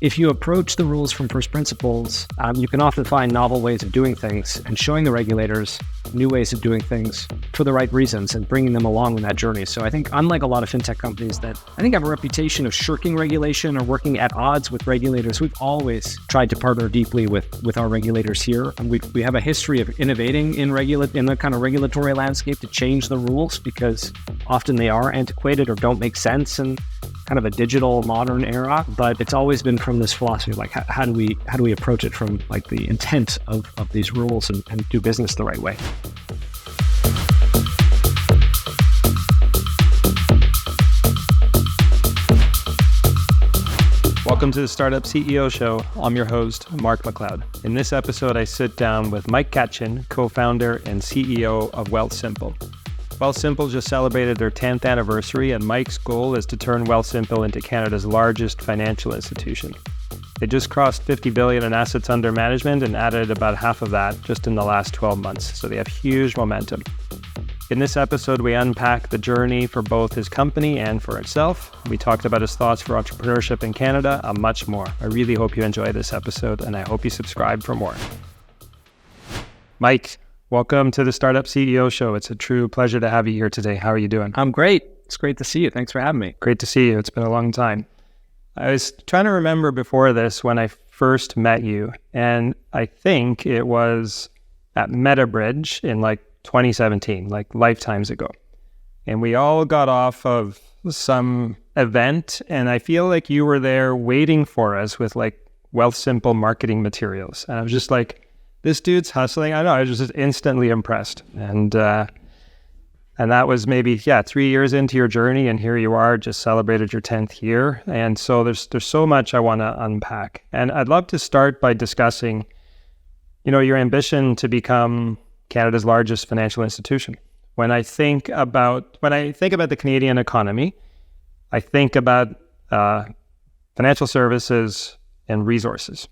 if you approach the rules from first principles, you can often find novel ways of doing things and showing the regulators new ways of doing things for the right reasons and bringing them along in that journey. So I think unlike a lot of fintech companies that I think have a reputation of shirking regulation or working at odds with regulators, we've always tried to partner deeply with our regulators here. And we have a history of innovating in the kind of regulatory landscape to change the rules because often they are antiquated or don't make sense in kind of a digital modern era. But it's always been from this philosophy of like, how do we approach it from like the intent of these rules and do business the right way. Welcome to the Startup CEO Show. I'm your host, Mark MacLeod. In this episode, I sit down with Mike Katchen, co-founder and CEO of Wealthsimple. Wealthsimple just celebrated their 10th anniversary, and Mike's goal is to turn Wealthsimple into Canada's largest financial institution. They just crossed 50 billion in assets under management and added about half of that just in the last 12 months, so they have huge momentum. In this episode, we unpack the journey for both his company and for himself. We talked about his thoughts for entrepreneurship in Canada and much more. I really hope you enjoy this episode, and I hope you subscribe for more. Mike, welcome to the Startup CEO Show. It's a true pleasure to have you here today. How are you doing? I'm great. It's great to see you. Thanks for having me. Great to see you. It's been a long time. I was trying to remember before this when I first met you, and I think it was at MetaBridge in 2017, lifetimes ago. And we all got off of some event, and I feel like you were there waiting for us with Wealthsimple marketing materials. And I was just like, this dude's hustling. I know, I was just instantly impressed. And that was maybe, 3 years into your journey, and here you are, just celebrated your 10th year. And so there's so much I want to unpack. And I'd love to start by discussing, your ambition to become Canada's largest financial institution. When I think about the Canadian economy, I think about financial services and resources.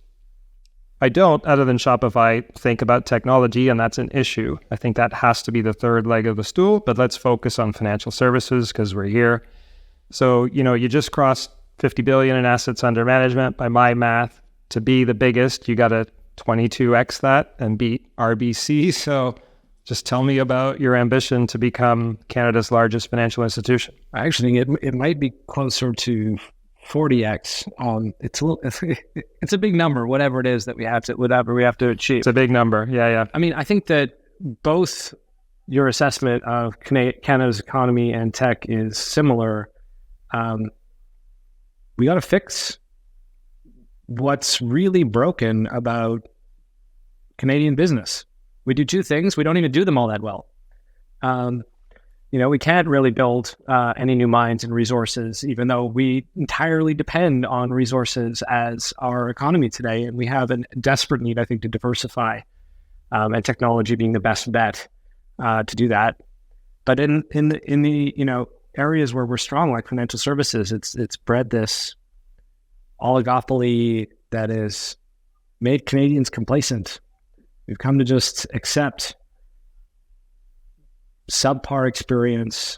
I don't, other than Shopify, think about technology, and that's an issue. I think that has to be the third leg of the stool, but let's focus on financial services because we're here. So, you just crossed 50 billion in assets under management. By my math, to be the biggest, you got to 22x that and beat RBC. So just tell me about your ambition to become Canada's largest financial institution. I actually think it might be closer to 40x. It's a big number, whatever it is that we have to achieve. It's a big number. Yeah. I mean, I think that both your assessment of Canada's economy and tech is similar. We got to fix what's really broken about Canadian business. We do two things. We don't even do them all that well. We can't really build any new mines and resources, even though we entirely depend on resources as our economy today. And we have a desperate need, I think, to diversify, and technology being the best bet to do that. But in the areas where we're strong, like financial services, it's bred this oligopoly that has made Canadians complacent. We've come to just accept subpar experience,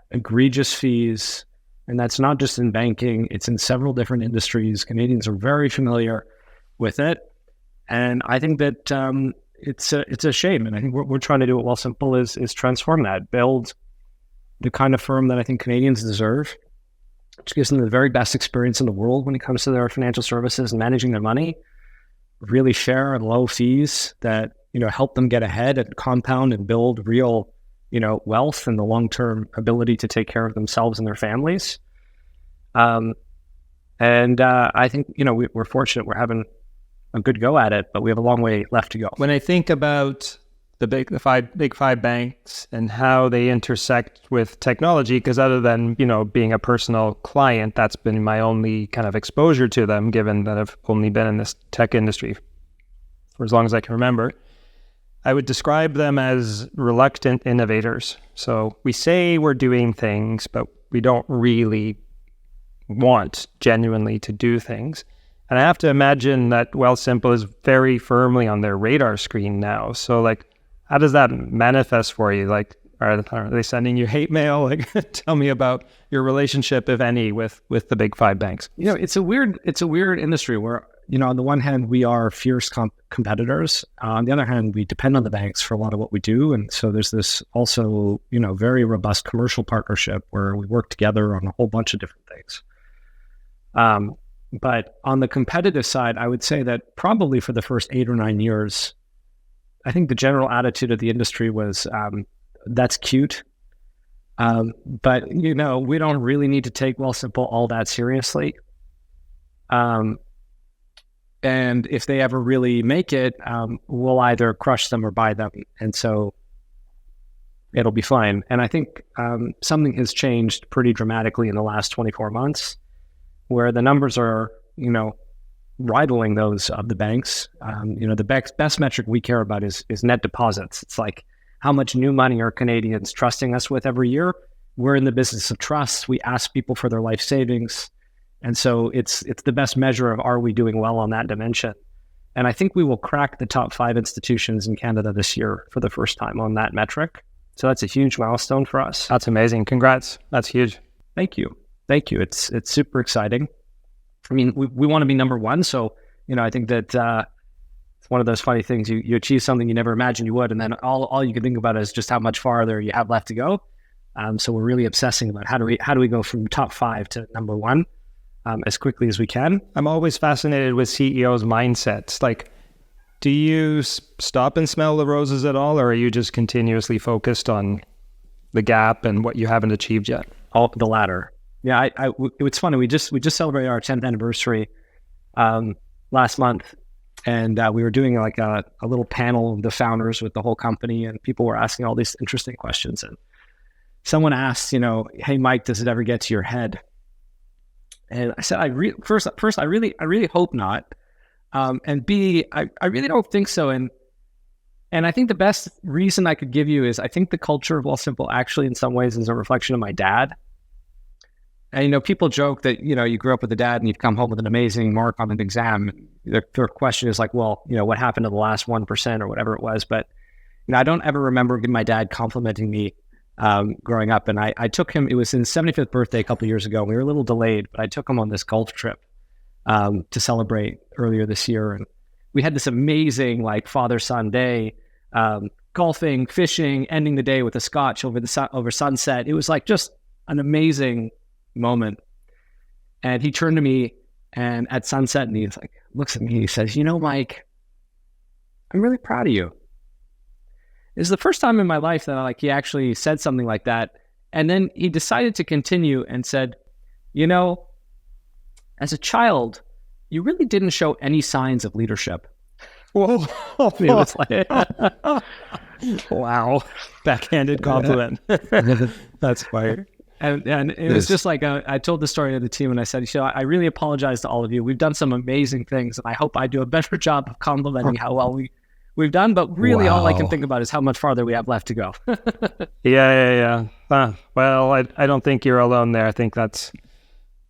egregious fees, and that's not just in banking, it's in several different industries. Canadians are very familiar with it, and I think that it's a shame, and I think what we're trying to do at Wealthsimple is transform that, build the kind of firm that I think Canadians deserve, which gives them the very best experience in the world when it comes to their financial services and managing their money, really fair and low fees that help them get ahead and compound and build real wealth and the long-term ability to take care of themselves and their families. I think, we're fortunate we're having a good go at it, but we have a long way left to go. When I think about the big five banks and how they intersect with technology, because other than, being a personal client, that's been my only kind of exposure to them, given that I've only been in this tech industry for as long as I can remember. I would describe them as reluctant innovators. So we say we're doing things, but we don't really want genuinely to do things. And I have to imagine that Wealthsimple is very firmly on their radar screen now. So how does that manifest for you? Are they sending you hate mail? Like, tell me about your relationship, if any, with the big five banks. It's a weird industry where, on the one hand, we are fierce competitors. On the other hand, we depend on the banks for a lot of what we do. And so there's this also, very robust commercial partnership where we work together on a whole bunch of different things. But on the competitive side, I would say that probably for the first 8 or 9 years, I think the general attitude of the industry was, that's cute. But, we don't really need to take Wealthsimple all that seriously. And if they ever really make it, we'll either crush them or buy them. And so it'll be fine. And I think something has changed pretty dramatically in the last 24 months, where the numbers are, rivaling those of the banks. The best metric we care about is net deposits. It's like, how much new money are Canadians trusting us with every year? We're in the business of trust. We ask people for their life savings. And so it's the best measure of, are we doing well on that dimension? And I think we will crack the top 5 institutions in Canada this year for the first time on that metric. So that's a huge milestone for us. That's amazing. Congrats. That's huge. Thank you. It's super exciting. I mean, we want to be number one. So, I think that it's one of those funny things. You achieve something you never imagined you would, and then all you can think about is just how much farther you have left to go. So we're really obsessing about how do we go from top 5 to number 1 as quickly as we can. I'm always fascinated with CEOs' mindsets. Like, do you stop and smell the roses at all, or are you just continuously focused on the gap and what you haven't achieved yet? All the latter. Yeah, it's funny. We just celebrated our 10th anniversary last month, and we were doing like a little panel of the founders with the whole company, and people were asking all these interesting questions. And someone asked, hey, Mike, does it ever get to your head? And I said, first, I really hope not. And B, I really don't think so. And I think the best reason I could give you is I think the culture of Wealthsimple actually in some ways is a reflection of my dad. And, people joke that, you grew up with a dad and you've come home with an amazing mark on an exam. Their question is like, well, what happened to the last 1% or whatever it was. But, I don't ever remember my dad complimenting me growing up. And I took him, it was his 75th birthday a couple of years ago. We were a little delayed, but I took him on this golf trip to celebrate earlier this year. And we had this amazing like father-son day, golfing, fishing, ending the day with a scotch over sunset. It was like just an amazing moment. And he turned to me and at sunset and he's like, looks at me, he says, Mike, I'm really proud of you. It's the first time in my life that he actually said something like that. And then he decided to continue and said, as a child, you really didn't show any signs of leadership. Whoa. It was like, wow. Backhanded compliment. That's fire. And it was just like, I told the story to the team and I said, I really apologize to all of you. We've done some amazing things. And I hope I do a better job of complimenting how well we've done. But really all I can think about is how much farther we have left to go. Yeah. Well, I don't think you're alone there. I think that's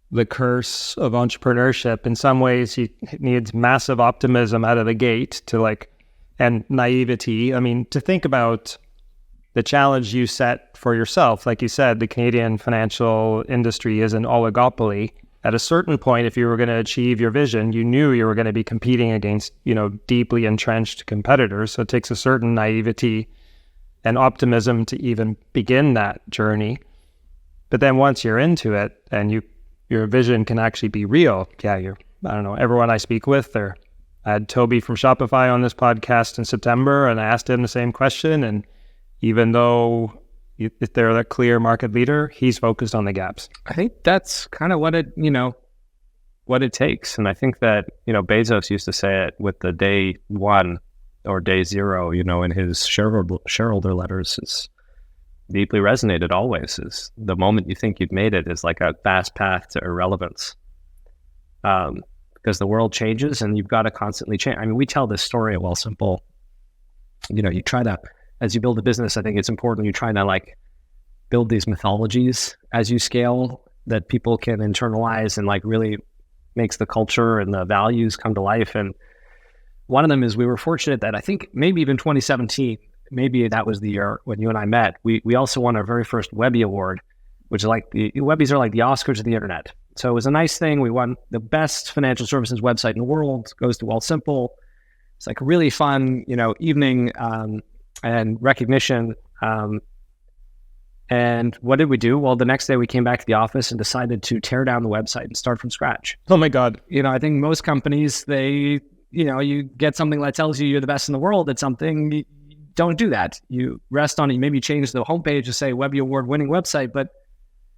the curse of entrepreneurship. In some ways, it needs massive optimism out of the gate and naivety. I mean, to think about the challenge you set for yourself. Like you said, the Canadian financial industry is an oligopoly. At a certain point, if you were going to achieve your vision, you knew you were going to be competing against, deeply entrenched competitors. So it takes a certain naivety and optimism to even begin that journey. But then once you're into it and your vision can actually be real. Yeah, everyone I speak with, I had Toby from Shopify on this podcast in September, and I asked him the same question. And even though they're a clear market leader, he's focused on the gaps. I think that's kind of what it takes. And I think that, Bezos used to say it with the day one or day zero, in his shareholder letters is deeply resonated always is the moment you think you've made it is like a fast path to irrelevance. Because the world changes and you've got to constantly change. I mean, we tell this story at Wealthsimple, you try to, as you build a business, I think it's important you try to build these mythologies as you scale that people can internalize and really makes the culture and the values come to life. And one of them is we were fortunate that I think maybe even 2017, maybe that was the year when you and I met, we also won our very first Webby Award, which is like Webbies are like the Oscars of the internet. So it was a nice thing. We won the best financial services website in the world, goes to Wealthsimple. It's like a really fun, evening and recognition. And what did we do? Well, the next day we came back to the office and decided to tear down the website and start from scratch. Oh my God. I think most companies, you get something that tells you you're the best in the world at something. You don't do that. You rest on it. Maybe change the homepage to say Webby Award winning website, but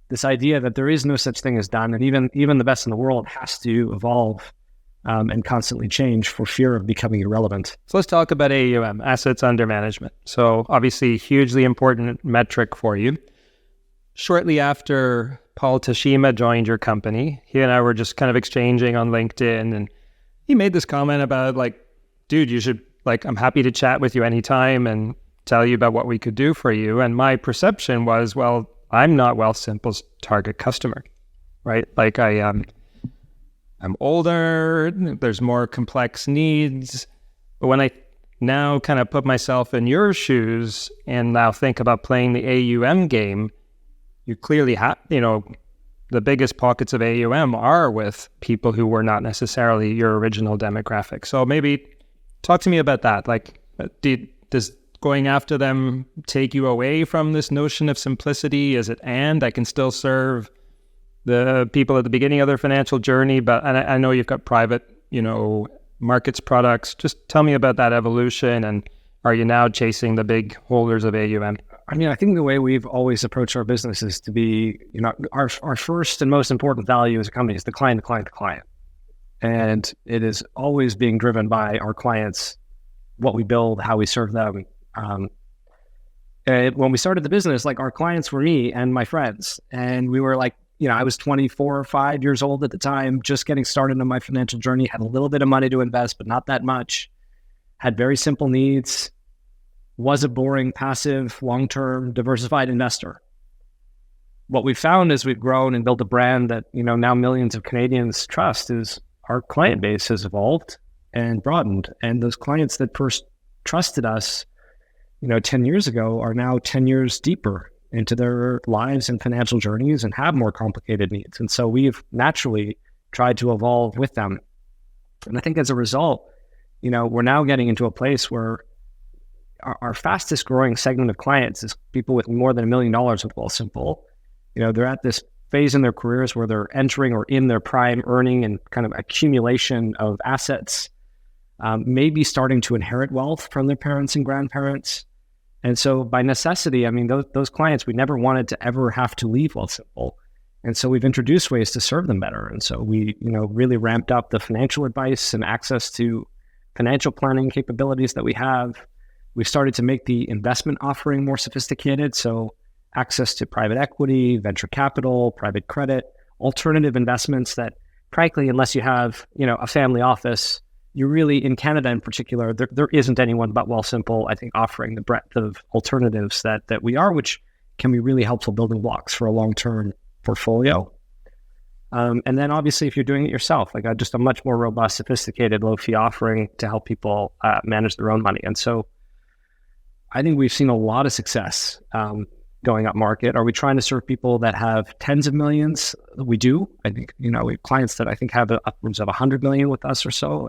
this idea that there is no such thing as done, and even the best in the world has to evolve and constantly change for fear of becoming irrelevant. So let's talk about AUM, assets under management. So obviously hugely important metric for you. Shortly after Paul Tashima joined your company, he and I were just kind of exchanging on LinkedIn, and he made this comment about dude, you should, I'm happy to chat with you anytime and tell you about what we could do for you. And my perception was, well, I'm not Wealthsimple's target customer, right? I'm older, there's more complex needs. But when I now kind of put myself in your shoes and now think about playing the AUM game, you clearly have, the biggest pockets of AUM are with people who were not necessarily your original demographic. So maybe talk to me about that. Does going after them take you away from this notion of simplicity? Is it, and I can still serve the people at the beginning of their financial journey, but I know you've got private, markets products. Just tell me about that evolution, and are you now chasing the big holders of AUM? I think the way we've always approached our business is to be, our first and most important value as a company is the client, the client, the client. And it is always being driven by our clients, what we build, how we serve them. And when we started the business, our clients were me and my friends. And we were I was 24 or 5 years old at the time, just getting started on my financial journey, had a little bit of money to invest, but not that much, had very simple needs, was a boring, passive, long-term, diversified investor. What we found as we've grown and built a brand that, now millions of Canadians trust is our client base has evolved and broadened. And those clients that first trusted us, 10 years ago are now 10 years deeper into their lives and financial journeys and have more complicated needs. And so we've naturally tried to evolve with them. And I think as a result, we're now getting into a place where our fastest growing segment of clients is people with more than $1 million with Wealthsimple. They're at this phase in their careers where they're entering or in their prime earning and kind of accumulation of assets, maybe starting to inherit wealth from their parents and grandparents. And so by necessity, those clients, we never wanted to ever have to leave Wealthsimple. And so we've introduced ways to serve them better. And so we, really ramped up the financial advice and access to financial planning capabilities that we have. We've started to make the investment offering more sophisticated. So access to private equity, venture capital, private credit, alternative investments that, frankly, unless you have, a family office, you really, in Canada in particular, there isn't anyone but Wealthsimple, I think, offering the breadth of alternatives that we are, which can be really helpful building blocks for a long-term portfolio. And then obviously, if you're doing it yourself, just a much more robust, sophisticated, low-fee offering to help people manage their own money. And so I think we've seen a lot of success going up market. Are we trying to serve people that have tens of millions? We do. I think, we have clients that I think have upwards of 100 million with us or so,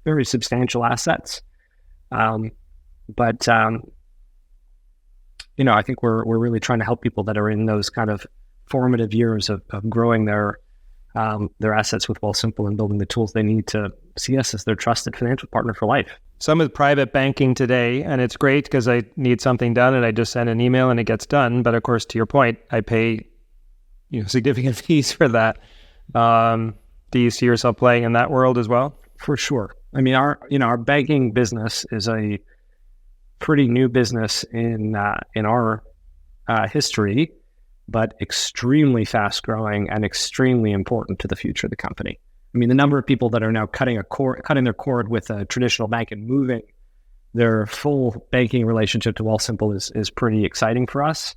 very substantial assets. I think we're really trying to help people that are in those kind of formative years of growing their assets with Wealthsimple and building the tools they need to see us as their trusted financial partner for life. Some with private banking today, and it's great because I need something done and I just send an email and it gets done. But of course, to your point, I pay significant fees for that. Do you see yourself playing in that world as well? For sure. Our banking business is a pretty new business in our history, but extremely fast growing and extremely important to the future of the company. The number of people that are now cutting their cord with a traditional bank and moving their full banking relationship to Wealthsimple is pretty exciting for us.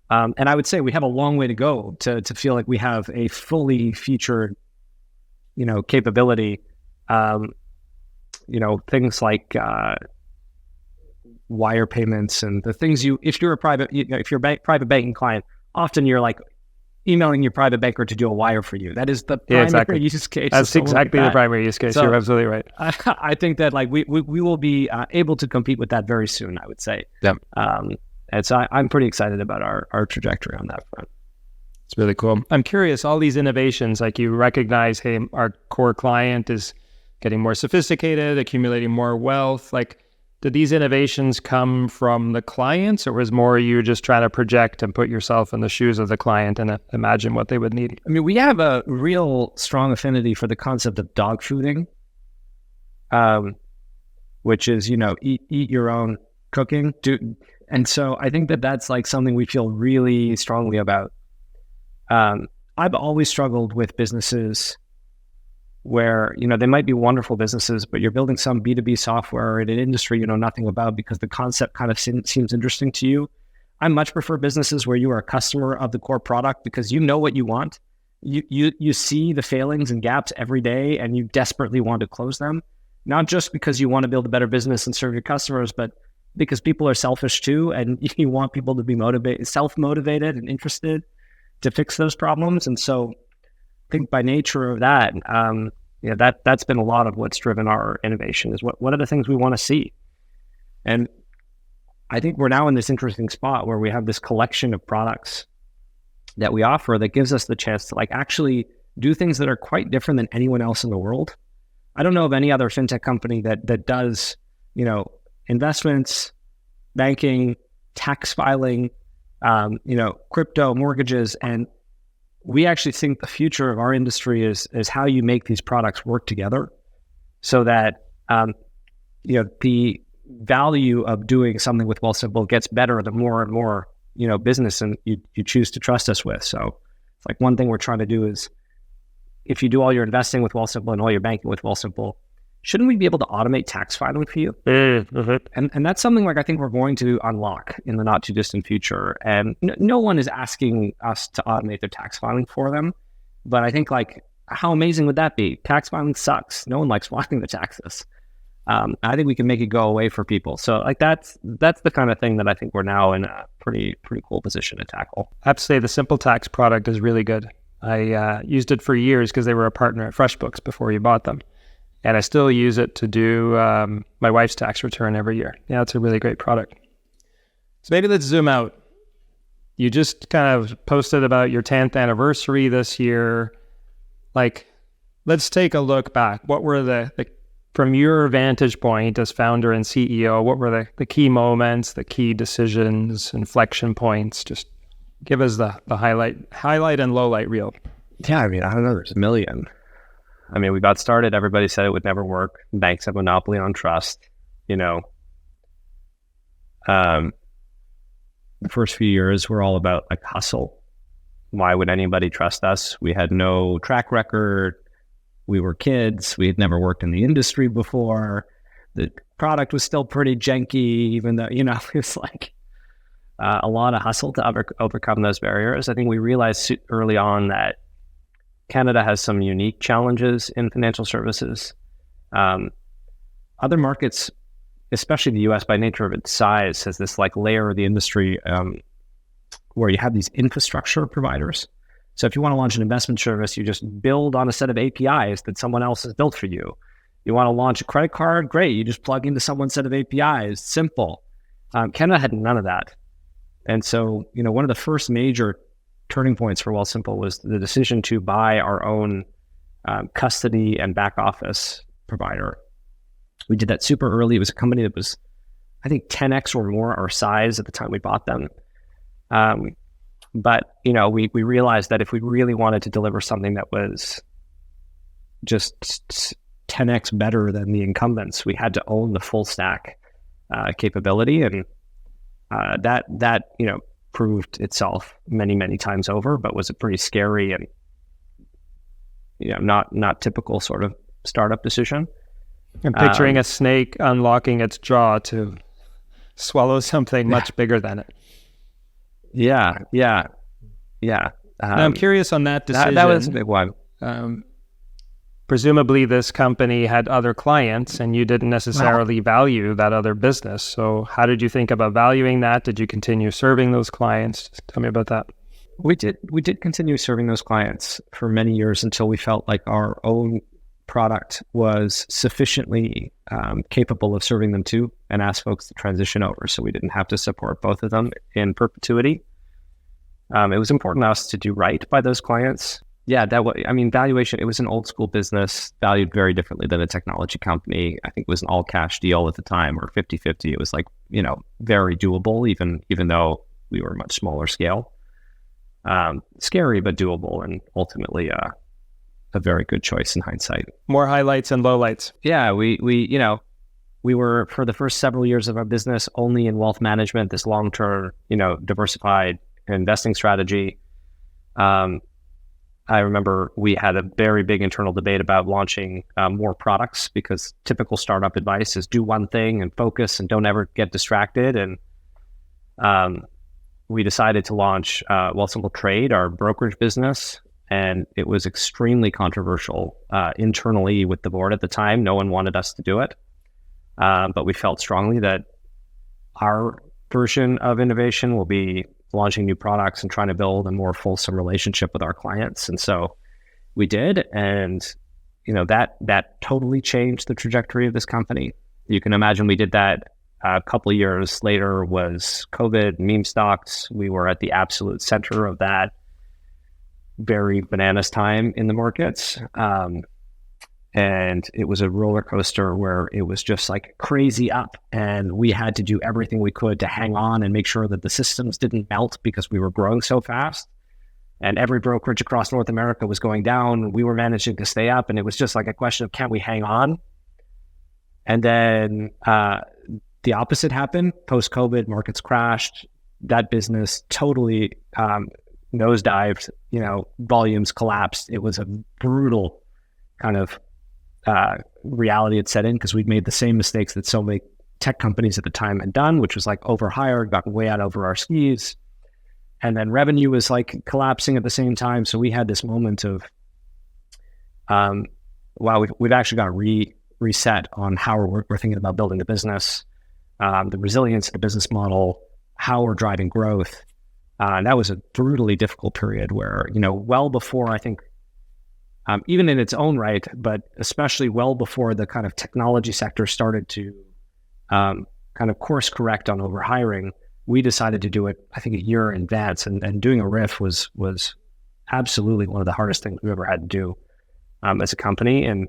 And I would say we have a long way to go to feel like we have a fully featured, capability. Things like wire payments and the things if you're a private banking client, often you're like emailing your private banker to do a wire for you. That is the primary use case. That's exactly the primary use case. So, you're absolutely right. I think that like we will be able to compete with that very soon, I would say. Yeah. And so I'm pretty excited about our trajectory on that front. It's really cool. I'm curious, all these innovations, like you recognize, hey, our core client is getting more sophisticated, accumulating more wealth. Like, did these innovations come from the clients, or was more you just trying to project and put yourself in the shoes of the client and imagine what they would need? I mean, we have a real strong affinity for the concept of dog fooding, which is, eat your own cooking. And so I think that that's like something we feel really strongly about. I've always struggled with businesses where, they might be wonderful businesses, but you're building some B2B software in an industry you know nothing about because the concept kind of seems interesting to you. I much prefer businesses where you are a customer of the core product because you know what you want. You see the failings and gaps every day and you desperately want to close them, not just because you want to build a better business and serve your customers, but because people are selfish too, and you want people to be self-motivated and interested to fix those problems. And so I think by nature of that, that's been a lot of what's driven our innovation is what are the things we want to see. And I think we're now in this interesting spot where we have this collection of products that we offer that gives us the chance to like actually do things that are quite different than anyone else in the world. I don't know of any other fintech company that does, investments, banking, tax filing, crypto, mortgages, and we actually think the future of our industry is how you make these products work together so that, the value of doing something with Wealthsimple gets better the more and more, business and you choose to trust us with. So it's like one thing we're trying to do is if you do all your investing with Wealthsimple and all your banking with Wealthsimple, shouldn't we be able to automate tax filing for you? Mm-hmm. And that's something like I think we're going to unlock in the not too distant future. And no one is asking us to automate their tax filing for them. But I think like, how amazing would that be? Tax filing sucks. No one likes filing the taxes. I think we can make it go away for people. So like that's the kind of thing that I think we're now in a pretty cool position to tackle. I have to say the Simple Tax product is really good. I used it for years because they were a partner at FreshBooks before you bought them. And I still use it to do my wife's tax return every year. Yeah, it's a really great product. So maybe let's zoom out. You just kind of posted about your 10th anniversary this year. Like, let's take a look back. What were from your vantage point as founder and CEO, what were the key moments, the key decisions, inflection points? Just give us the highlight and lowlight reel. Yeah, I mean, I don't know. There's a million. I mean, we got started. Everybody said it would never work. Banks have a monopoly on trust. The first few years were all about like hustle. Why would anybody trust us? We had no track record. We were kids. We had never worked in the industry before. The product was still pretty janky, even though, it's like a lot of hustle to overcome those barriers. I think we realized early on that Canada has some unique challenges in financial services. Other markets, especially the US by nature of its size, has this like layer of the industry where you have these infrastructure providers. So if you want to launch an investment service, you just build on a set of APIs that someone else has built for you. You want to launch a credit card? Great. You just plug into someone's set of APIs. Simple. Canada had none of that. And so, one of the first major turning points for Wealthsimple was the decision to buy our own custody and back office provider. We did that super early. It was a company that was, I think, 10x or more our size at the time we bought them. But we realized that if we really wanted to deliver something that was just 10x better than the incumbents, we had to own the full stack capability, and that proved itself many times over, but was a pretty scary and not typical sort of startup decision. I'm picturing a snake unlocking its jaw to swallow something much bigger than it. Yeah. Now I'm curious on that decision. That was a big one. presumably this company had other clients and you didn't necessarily value that other business. So how did you think about valuing that? Did you continue serving those clients? Just tell me about that. We did continue serving those clients for many years until we felt like our own product was sufficiently capable of serving them too, and asked folks to transition over so we didn't have to support both of them in perpetuity. It was important to us to do right by those clients. Yeah, valuation, it was an old school business, valued very differently than a technology company. I think it was an all cash deal at the time, or 50-50. It was like, very doable, even though we were much smaller scale. Scary, but doable, and ultimately a very good choice in hindsight. More highlights and lowlights. Yeah, we were, for the first several years of our business, only in wealth management, this long-term, diversified investing strategy. I remember we had a very big internal debate about launching more products, because typical startup advice is do one thing and focus and don't ever get distracted. And we decided to launch Wealthsimple Trade, our brokerage business. And it was extremely controversial internally with the board at the time. No one wanted us to do it. But we felt strongly that our version of innovation will be launching new products and trying to build a more fulsome relationship with our clients. And so we did. And, that totally changed the trajectory of this company. You can imagine we did that. A couple of years later was COVID, meme stocks. We were at the absolute center of that very bananas time in the markets. And it was a roller coaster where it was just like crazy up, and we had to do everything we could to hang on and make sure that the systems didn't melt because we were growing so fast. And every brokerage across North America was going down. We were managing to stay up, and it was just like a question of, can we hang on? And then the opposite happened. Post-COVID, markets crashed. That business totally nosedived, volumes collapsed. It was a brutal kind of reality had set in, because we'd made the same mistakes that so many tech companies at the time had done, which was like overhired, got way out over our skis. And then revenue was like collapsing at the same time. So we had this moment of, wow, we've actually got reset on how we're thinking about building the business, the resilience of the business model, how we're driving growth. And that was a brutally difficult period where, well before, I think, even in its own right, but especially well before the kind of technology sector started to kind of course correct on overhiring, we decided to do it, I think, a year in advance. And doing a RIF was absolutely one of the hardest things we've ever had to do as a company. And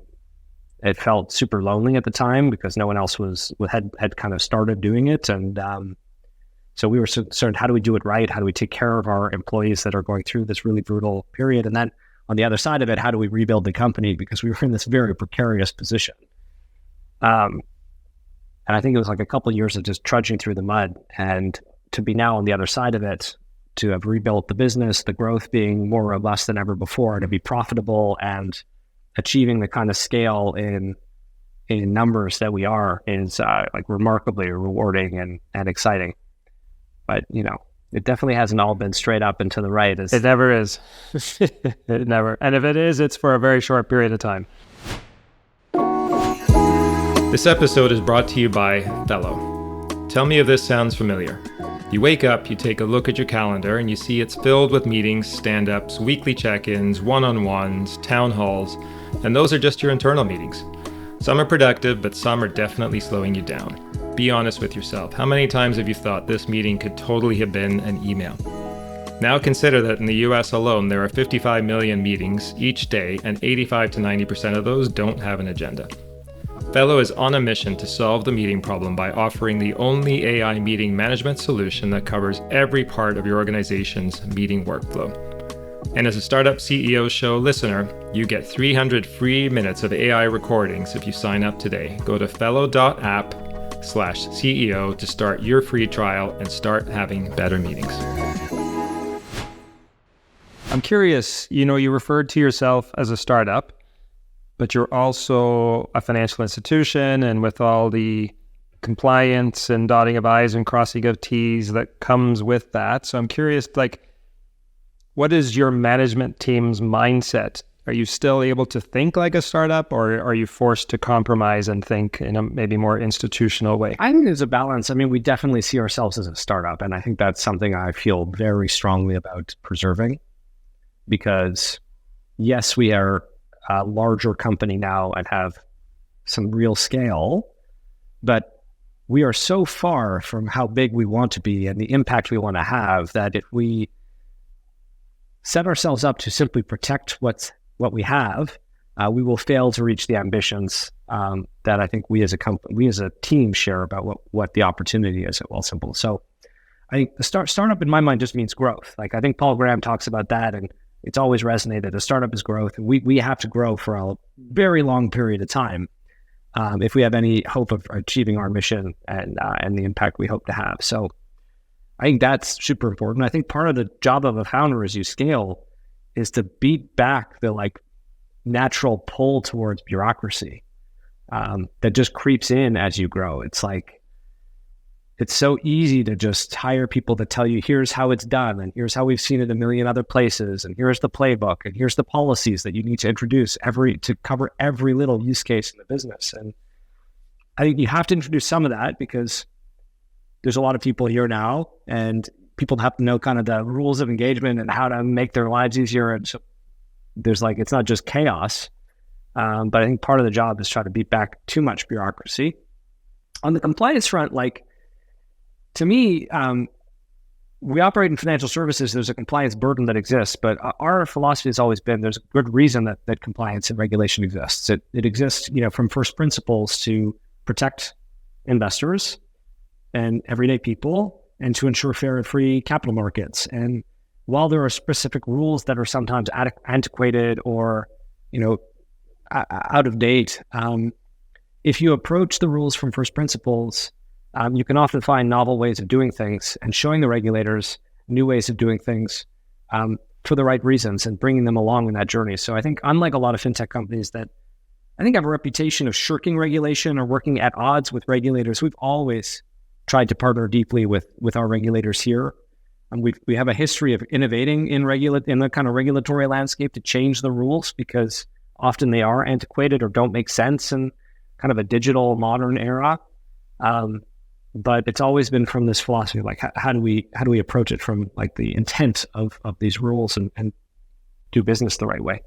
it felt super lonely at the time because no one else had kind of started doing it. And so we were concerned, how do we do it right? How do we take care of our employees that are going through this really brutal period? And then on the other side of it, how do we rebuild the company? Because we were in this very precarious position. And I think it was like a couple of years of just trudging through the mud, and to be now on the other side of it, to have rebuilt the business, the growth being more robust than ever before, to be profitable and achieving the kind of scale in numbers that we are is like remarkably rewarding and exciting. But, it definitely hasn't all been straight up and to the right. It never is. It never. And if it is, it's for a very short period of time. This episode is brought to you by Fellow. Tell me if this sounds familiar. You wake up, you take a look at your calendar, and you see it's filled with meetings, stand-ups, weekly check-ins, one-on-ones, town halls, and those are just your internal meetings. Some are productive, but some are definitely slowing you down. Be honest with yourself. How many times have you thought this meeting could totally have been an email? Now consider that in the US alone, there are 55 million meetings each day, and 85 to 90% of those don't have an agenda. Fellow is on a mission to solve the meeting problem by offering the only AI meeting management solution that covers every part of your organization's meeting workflow. And as a Startup CEO Show listener, you get 300 free minutes of AI recordings if you sign up today. Go to fellow.app/CEO to start your free trial and start having better meetings. I'm curious, you referred to yourself as a startup, but you're also a financial institution, and with all the compliance and dotting of I's and crossing of T's that comes with that. So I'm curious, what is your management team's mindset Are you still able to think like a startup, or are you forced to compromise and think in a maybe more institutional way? I think there's a balance. I mean, we definitely see ourselves as a startup, and I think that's something I feel very strongly about preserving, because yes, we are a larger company now and have some real scale, but we are so far from how big we want to be and the impact we want to have that if we set ourselves up to simply protect what we have, we will fail to reach the ambitions that I think we as a company, we as a team share about what the opportunity is at Wealthsimple. So I think the startup in my mind just means growth. Like, I think Paul Graham talks about that, and it's always resonated. A startup is growth. We have to grow for a very long period of time if we have any hope of achieving our mission and the impact we hope to have. So I think that's super important. I think part of the job of a founder as you scale is to beat back the natural pull towards bureaucracy that just creeps in as you grow. It's like, it's so easy to just hire people that tell you, here's how it's done, and here's how we've seen it a million other places, and here's the playbook, and here's the policies that you need to introduce to cover every little use case in the business. And I think you have to introduce some of that because there's a lot of people here now, and people have to know kind of the rules of engagement and how to make their lives easier. And so there's it's not just chaos, but I think part of the job is try to beat back too much bureaucracy. On the compliance front, to me, we operate in financial services. There's a compliance burden that exists, but our philosophy has always been there's a good reason that compliance and regulation exists. It exists, from first principles to protect investors and everyday people, and to ensure fair and free capital markets. And while there are specific rules that are sometimes antiquated or, out of date, if you approach the rules from first principles, you can often find novel ways of doing things and showing the regulators new ways of doing things for the right reasons and bringing them along in that journey. So I think, unlike a lot of fintech companies that I think have a reputation of shirking regulation or working at odds with regulators, we've always tried to partner deeply with our regulators here. And we have a history of innovating in the kind of regulatory landscape to change the rules, because often they are antiquated or don't make sense in kind of a digital modern era. But it's always been from this philosophy of how do we approach it from the intent of these rules and do business the right way.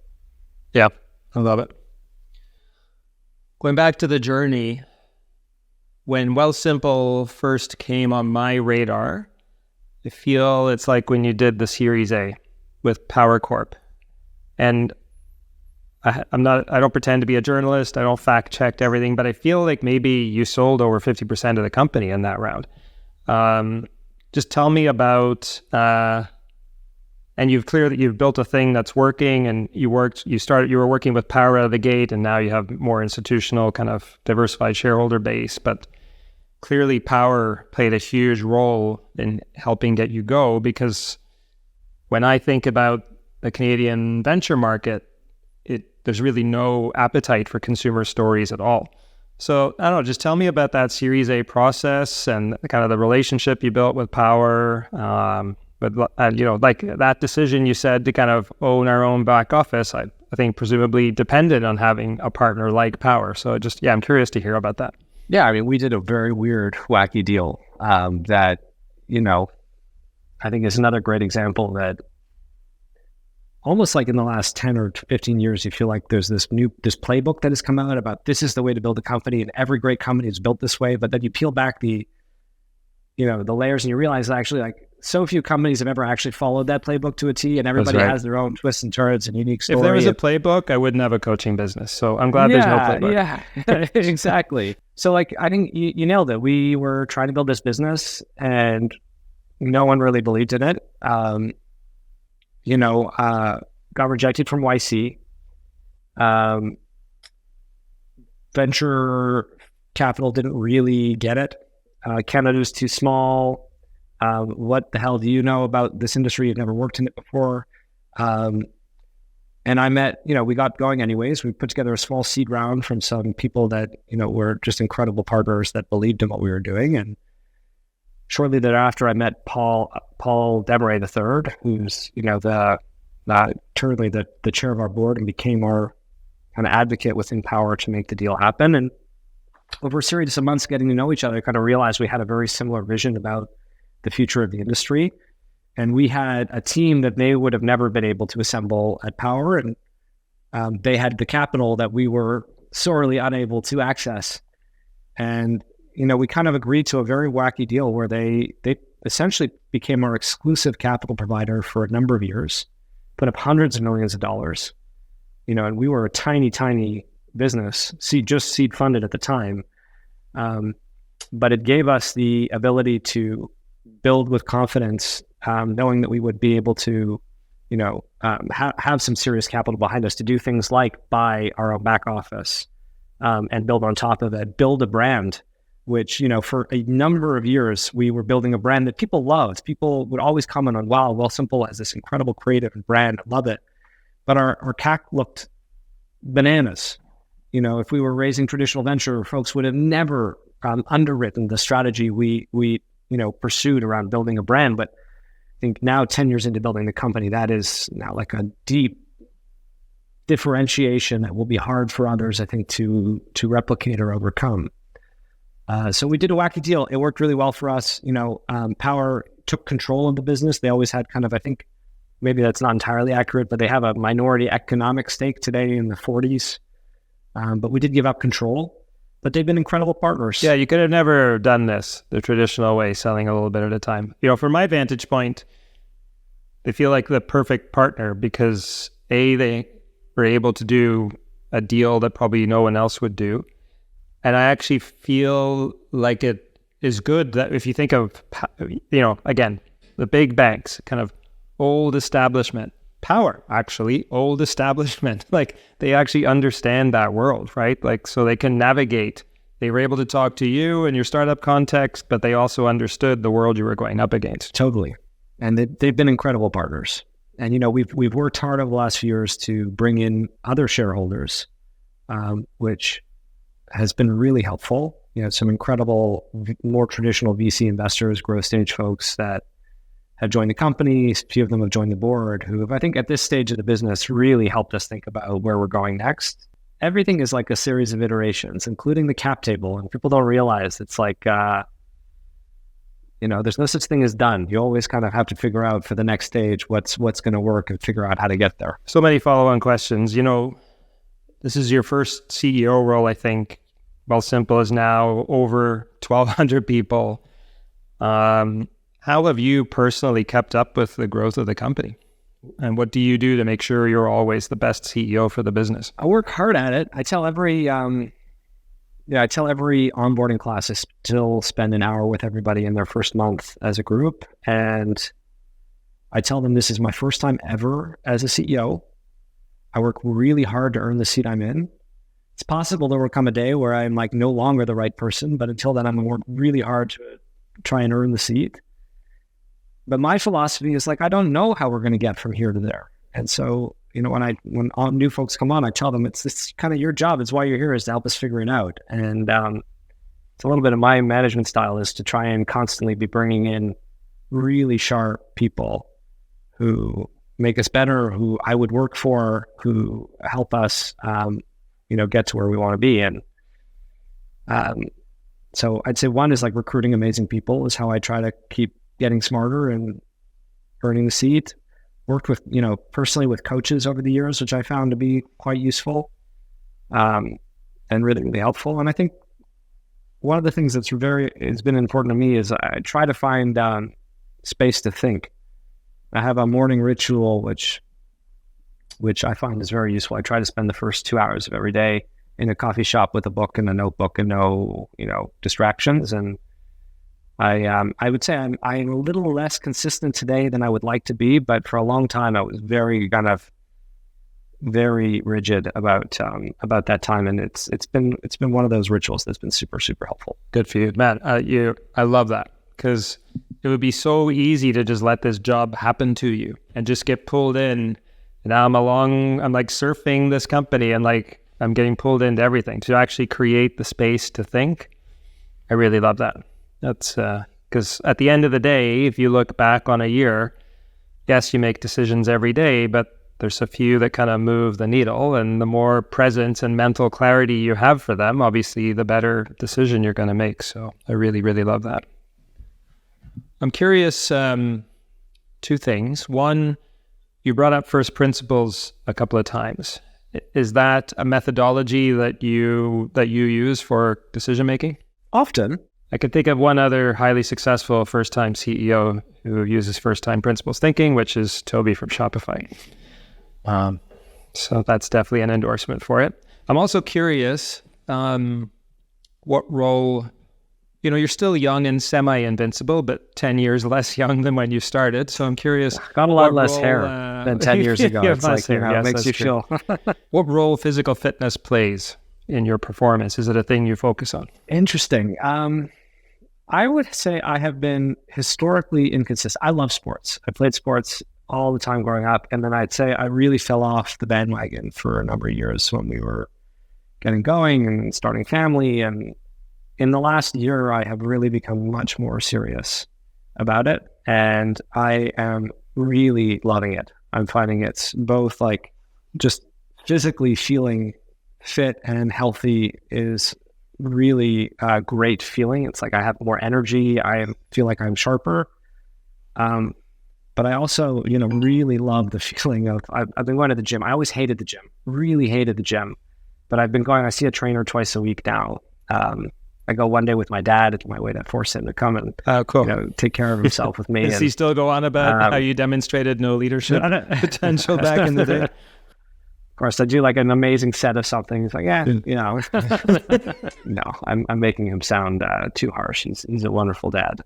Yeah, I love it. Going back to the journey, when Wealthsimple first came on my radar, I feel it's like when you did the Series A with Power Corp. And I don't pretend to be a journalist. I don't fact check everything, but I feel like maybe you sold over 50% of the company in that round. Just tell me about, and you've built a thing that's working, and you were working with Power out of the gate, and now you have more institutional kind of diversified shareholder base, but clearly Power played a huge role in helping get you go, because when I think about the Canadian venture market, there's really no appetite for consumer stories at all. So I don't know, just tell me about that Series A process and kind of the relationship you built with Power. But that decision you said to kind of own our own back office, I think presumably depended on having a partner like Power. So I'm curious to hear about that. Yeah, I mean, we did a very weird, wacky deal that, I think is another great example that almost like in the last 10 or 15 years, you feel like there's this playbook that has come out about this is the way to build a company, and every great company is built this way. But then you peel back the layers and you realize that actually so few companies have ever actually followed that playbook to a T, and everybody has their own twists and turns and unique story. If there was a playbook, I wouldn't have a coaching business. So I'm glad there's no playbook. Yeah, exactly. So I think you nailed it. We were trying to build this business and no one really believed in it. Got rejected from YC. Venture capital didn't really get it. Canada was too small. What the hell do you know about this industry? You've never worked in it before. And I met, we got going anyways. We put together a small seed round from some people that, were just incredible partners that believed in what we were doing. And shortly thereafter, I met Paul Desmarais III, who's, turned the chair of our board and became our kind of advocate within Power to make the deal happen. And over a series of months getting to know each other, I kind of realized we had a very similar vision about the future of the industry. And we had a team that they would have never been able to assemble at Power. And they had the capital that we were sorely unable to access. And, we kind of agreed to a very wacky deal where they essentially became our exclusive capital provider for a number of years, put up hundreds of millions of dollars, and we were a tiny, tiny business, just seed funded at the time. But it gave us the ability to build with confidence, knowing that we would be able to, have some serious capital behind us to do things like buy our own back office and build on top of it, build a brand, which, for a number of years, we were building a brand that people loved. People would always comment on, wow, Wealthsimple has this incredible creative brand. I love it. But our CAC looked bananas. If we were raising traditional venture, folks would have never underwritten the strategy we pursued around building a brand. But I think now, 10 years into building the company, that is now like a deep differentiation that will be hard for others, I think, to replicate or overcome. So we did a wacky deal. It worked really well for us. Power took control of the business. They always had kind of, I think, maybe that's not entirely accurate, but they have a minority economic stake today in the 40s. But we did give up control. But they've been incredible partners. Yeah, you could have never done this the traditional way, selling a little bit at a time. From my vantage point, they feel like the perfect partner because they were able to do a deal that probably no one else would do. And I actually feel like it is good that if you think of, again, the big banks, kind of old establishment, Power, actually, old establishment, like they actually understand that world, right? Like, so they can navigate. They were able to talk to you in your startup context, but they also understood the world you were going up against. Totally. And they've been incredible partners. And, we've worked hard over the last few years to bring in other shareholders, which has been really helpful. Some incredible, more traditional VC investors, growth stage folks that have joined the company. A few of them have joined the board who have, I think, at this stage of the business really helped us think about where we're going next. Everything is like a series of iterations, including the cap table. And people don't realize it's like, there's no such thing as done. You always kind of have to figure out for the next stage what's going to work and figure out how to get there. So many follow-on questions. This is your first CEO role, I think. Wealthsimple is now over 1,200 people. How have you personally kept up with the growth of the company? And what do you do to make sure you're always the best CEO for the business? I work hard at it. I tell every onboarding class I still spend an hour with everybody in their first month as a group. And I tell them this is my first time ever as a CEO. I work really hard to earn the seat I'm in. It's possible there will come a day where I'm like no longer the right person, but until then, I'm going to work really hard to try and earn the seat. But my philosophy is like, I don't know how we're going to get from here to there. And so, when all new folks come on, I tell them it's kind of your job. It's why you're here, is to help us figure it out. And it's a little bit of my management style is to try and constantly be bringing in really sharp people who make us better, who I would work for, who help us, get to where we want to be. And so I'd say one is like recruiting amazing people is how I try to keep getting smarter and earning the seat. Worked with, personally with coaches over the years, which I found to be quite useful and really, really helpful. And I think one of the things that's has been important to me is I try to find space to think. I have a morning ritual, which I find is very useful. I try to spend the first 2 hours of every day in a coffee shop with a book and a notebook and no, distractions. And I would say I'm a little less consistent today than I would like to be, but for a long time I was very rigid about that time, and it's been one of those rituals that's been super, super helpful. Good for you, man. I love that, because it would be so easy to just let this job happen to you and just get pulled in. And now I'm like surfing this company and like I'm getting pulled into everything. To actually create the space to think, I really love that. That's because at the end of the day, if you look back on a year, yes, you make decisions every day, but there's a few that kind of move the needle, and the more presence and mental clarity you have for them, obviously the better decision you're going to make. So I really, really love that. I'm curious, two things. One, you brought up first principles a couple of times. Is that a methodology that you use for decision making? Often. I could think of one other highly successful first-time CEO who uses first-time principles thinking, which is Toby from Shopify. So that's definitely an endorsement for it. I'm also curious, what role, you're still young and semi-invincible, but 10 years less young than when you started. So I'm curious. Got a lot less hair than 10 years ago. It's like, it makes you feel. What role physical fitness plays in your performance? Is it a thing you focus on? Interesting. I would say I have been historically inconsistent. I love sports. I played sports all the time growing up. And then I'd say I really fell off the bandwagon for a number of years when we were getting going and starting family. And in the last year, I have really become much more serious about it. And I am really loving it. I'm finding it's both like just physically feeling fit and healthy is really a great feeling. It's like I have more energy. I feel like I'm sharper. But I also, really love the feeling of, I've been going to the gym. I always hated the gym, really hated the gym. But I've been going, I see a trainer twice a week now. I go one day with my dad at my way to force him to come and take care of himself with me. Does he still go on about how you demonstrated no leadership potential back in the day? Of course, I do like an amazing set of something. It's like, no, I'm making him sound too harsh. He's a wonderful dad.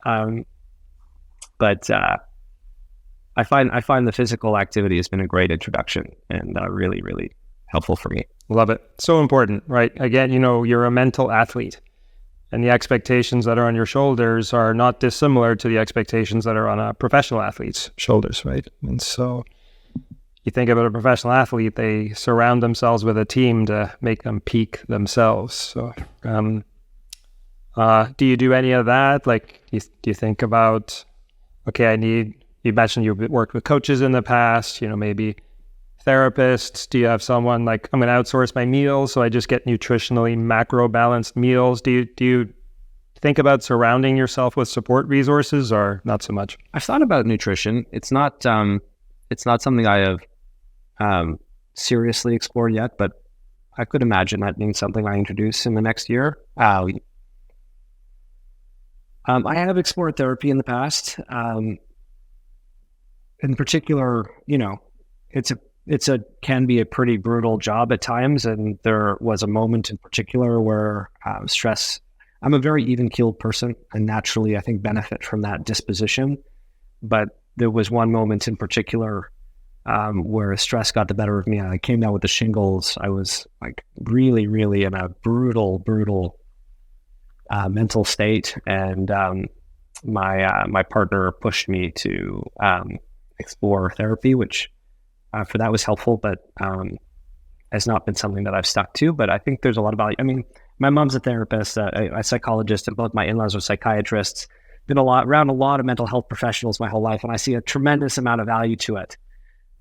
But I find the physical activity has been a great introduction and really, really helpful for me. Love it. So important, right? Again, you're a mental athlete, and the expectations that are on your shoulders are not dissimilar to the expectations that are on a professional athlete's shoulders, right? And so you think about a professional athlete, they surround themselves with a team to make them peak themselves. So do you do any of that? Like, do you think about, you mentioned you've worked with coaches in the past, maybe therapists. Do you have someone like, I'm going to outsource my meals, so I just get nutritionally macro balanced meals? Do you think about surrounding yourself with support resources, or not so much? I've thought about nutrition. It's not something I have seriously explored yet, but I could imagine that being something I introduce in the next year. I have explored therapy in the past. In particular, can be a pretty brutal job at times, and there was a moment in particular where stress. I'm a very even-keeled person, and naturally, I think benefit from that disposition. But there was one moment in particular where stress got the better of me. I came down with the shingles. I was like really, really in a brutal mental state, and my partner pushed me to explore therapy, which for that was helpful, but has not been something that I've stuck to. But I think there's a lot of value. I mean, my mom's a therapist, a psychologist, and both my in-laws are psychiatrists. Been around a lot of mental health professionals my whole life, and I see a tremendous amount of value to it.